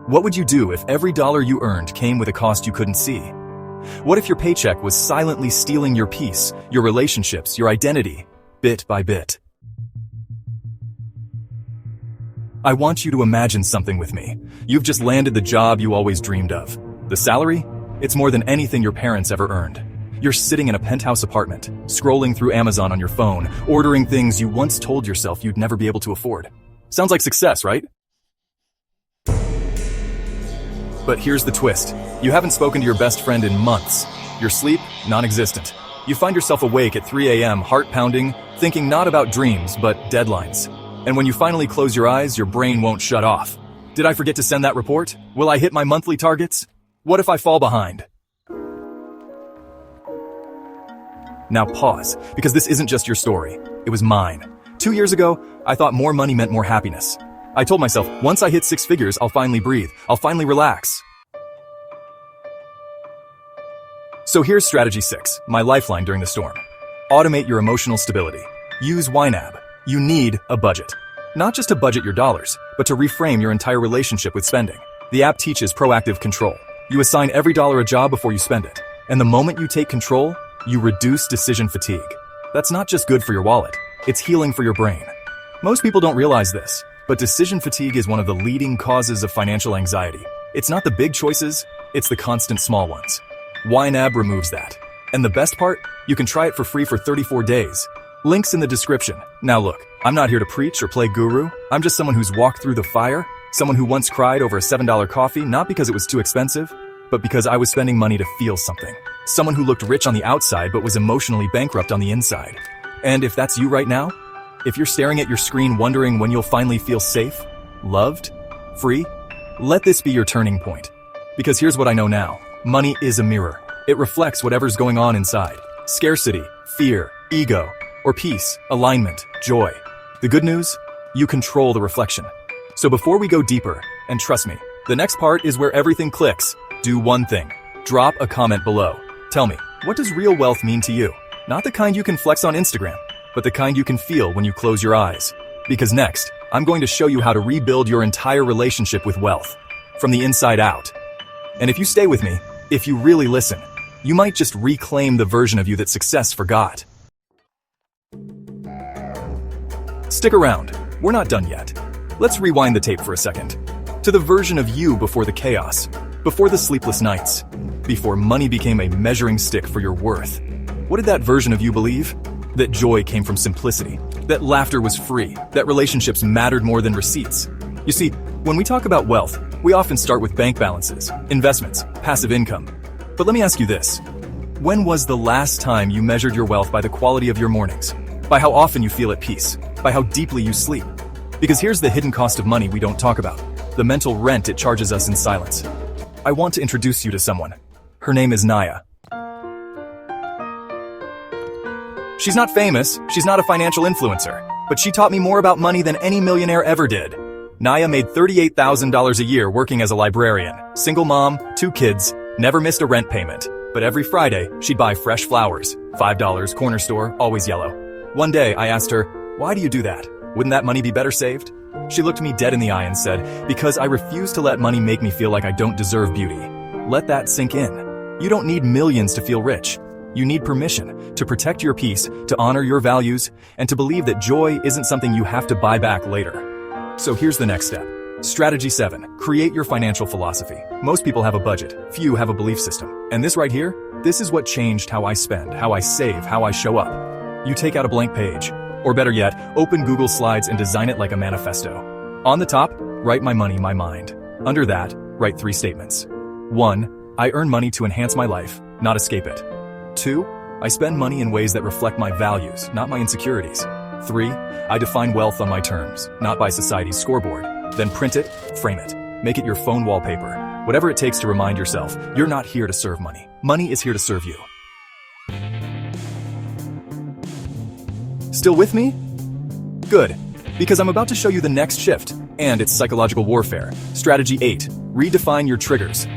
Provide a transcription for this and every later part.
What would you do if every dollar you earned came with a cost you couldn't see? What if your paycheck was silently stealing your peace, your relationships, your identity, bit by bit? I want you to imagine something with me. You've just landed the job you always dreamed of. The salary? It's more than anything your parents ever earned. You're sitting in a penthouse apartment, scrolling through Amazon on your phone, ordering things you once told yourself you'd never be able to afford. Sounds like success, right? But here's the twist. You haven't spoken to your best friend in months. Your sleep, non-existent. You find yourself awake at 3 a.m., heart pounding, thinking not about dreams, but deadlines. And when you finally close your eyes, your brain won't shut off. Did I forget to send that report? Will I hit my monthly targets? What if I fall behind? Now pause, because this isn't just your story. It was mine. 2 years ago, I thought more money meant more happiness. I told myself, once I hit 6 figures, I'll finally breathe. I'll finally relax. So here's strategy 6, my lifeline during the storm. Automate your emotional stability. Use YNAB. You need a budget. Not just to budget your dollars, but to reframe your entire relationship with spending. The app teaches proactive control. You assign every dollar a job before you spend it. And the moment you take control, you reduce decision fatigue. That's not just good for your wallet, it's healing for your brain. Most people don't realize this, but decision fatigue is one of the leading causes of financial anxiety. It's not the big choices, it's the constant small ones. YNAB removes that. And the best part? You can try it for free for 34 days. Links in the description. Now look, I'm not here to preach or play guru. I'm just someone who's walked through the fire, someone who once cried over a $7 coffee, not because it was too expensive, but because I was spending money to feel something. Someone who looked rich on the outside but was emotionally bankrupt on the inside. And if that's you right now, if you're staring at your screen wondering when you'll finally feel safe, loved, free, let this be your turning point. Because here's what I know now. Money is a mirror. It reflects whatever's going on inside. Scarcity, fear, ego, or peace, alignment, joy. The good news? You control the reflection. So before we go deeper, and trust me, the next part is where everything clicks. Do one thing. Drop a comment below. Tell me, what does real wealth mean to you? Not the kind you can flex on Instagram, but the kind you can feel when you close your eyes. Because next, I'm going to show you how to rebuild your entire relationship with wealth, from the inside out. And if you stay with me, if you really listen, you might just reclaim the version of you that success forgot. Stick around, we're not done yet. Let's rewind the tape for a second. To the version of you before the chaos, before the sleepless nights, before money became a measuring stick for your worth. What did that version of you believe? That joy came from simplicity, that laughter was free, that relationships mattered more than receipts. You see, when we talk about wealth, we often start with bank balances, investments, passive income. But let me ask you this. When was the last time you measured your wealth by the quality of your mornings? By how often you feel at peace? By how deeply you sleep? Because here's the hidden cost of money we don't talk about. The mental rent it charges us in silence. I want to introduce you to someone. Her name is Naya. She's not famous, she's not a financial influencer, but she taught me more about money than any millionaire ever did. Naya made $38,000 a year working as a librarian, single mom, 2 kids, never missed a rent payment. But every Friday, she'd buy fresh flowers, $5, corner store, always yellow. One day, I asked her, "Why do you do that? Wouldn't that money be better saved?" She looked me dead in the eye and said, "Because I refuse to let money make me feel like I don't deserve beauty." Let that sink in. You don't need millions to feel rich. You need permission to protect your peace, to honor your values, and to believe that joy isn't something you have to buy back later. So here's the next step. Strategy 7. Create your financial philosophy. Most people have a budget. Few have a belief system. And this right here, this is what changed how I spend, how I save, how I show up. You take out a blank page. Or better yet, open Google Slides and design it like a manifesto. On the top, write my money, my mind. Under that, write 3 statements. 1. I earn money to enhance my life, not escape it. 2. I spend money in ways that reflect my values, not my insecurities. 3. I define wealth on my terms, not by society's scoreboard. Then print it, frame it, make it your phone wallpaper. Whatever it takes to remind yourself, you're not here to serve money. Money is here to serve you. Still with me? Good, because I'm about to show you the next shift, and it's psychological warfare. Strategy 8. Redefine your triggers.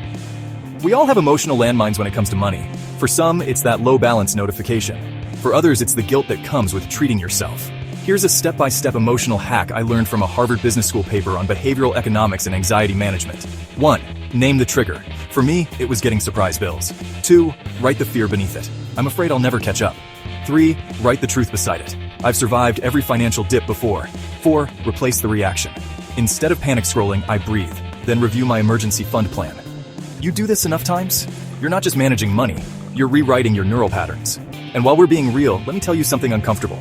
We all have emotional landmines when it comes to money. For some, it's that low balance notification. For others, it's the guilt that comes with treating yourself. Here's a step-by-step emotional hack I learned from a Harvard Business School paper on behavioral economics and anxiety management. 1. Name the trigger. For me, it was getting surprise bills. 2. Write the fear beneath it. I'm afraid I'll never catch up. 3. Write the truth beside it. I've survived every financial dip before. 4. Replace the reaction. Instead of panic scrolling, I breathe, then review my emergency fund plan. You do this enough times? You're not just managing money, you're rewriting your neural patterns. And while we're being real, let me tell you something uncomfortable.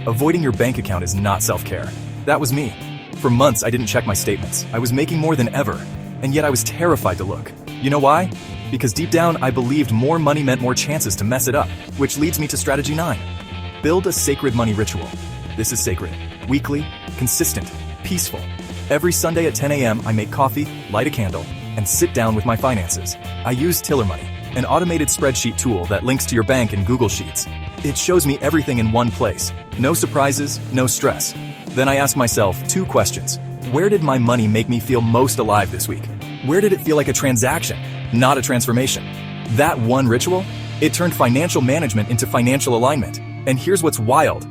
Avoiding your bank account is not self-care. That was me. For months, I didn't check my statements. I was making more than ever, and yet I was terrified to look. You know why? Because deep down, I believed more money meant more chances to mess it up, which leads me to strategy 9. Build a sacred money ritual. This is sacred. Weekly, consistent, peaceful. Every Sunday at 10 a.m., I make coffee, light a candle, and sit down with my finances. I use Tiller Money, an automated spreadsheet tool that links to your bank in Google Sheets. It shows me everything in one place. No surprises, no stress. Then I ask myself 2 questions. Where did my money make me feel most alive this week? Where did it feel like a transaction, not a transformation? That one ritual, it turned financial management into financial alignment. And here's what's wild.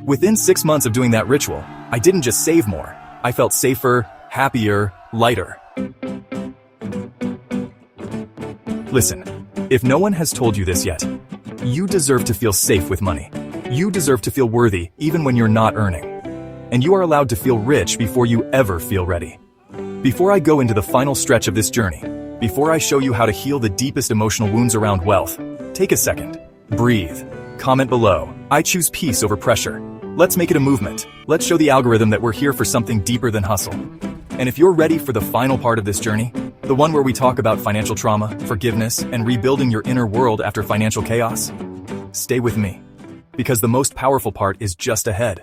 Within 6 months of doing that ritual, I didn't just save more. I felt safer, happier, lighter. Listen, if no one has told you this yet, you deserve to feel safe with money. You deserve to feel worthy even when you're not earning. And you are allowed to feel rich before you ever feel ready. Before I go into the final stretch of this journey, before I show you how to heal the deepest emotional wounds around wealth, take a second. Breathe. Comment below. I choose peace over pressure. Let's make it a movement. Let's show the algorithm that we're here for something deeper than hustle. And if you're ready for the final part of this journey, the one where we talk about financial trauma, forgiveness, and rebuilding your inner world after financial chaos, stay with me. Because the most powerful part is just ahead.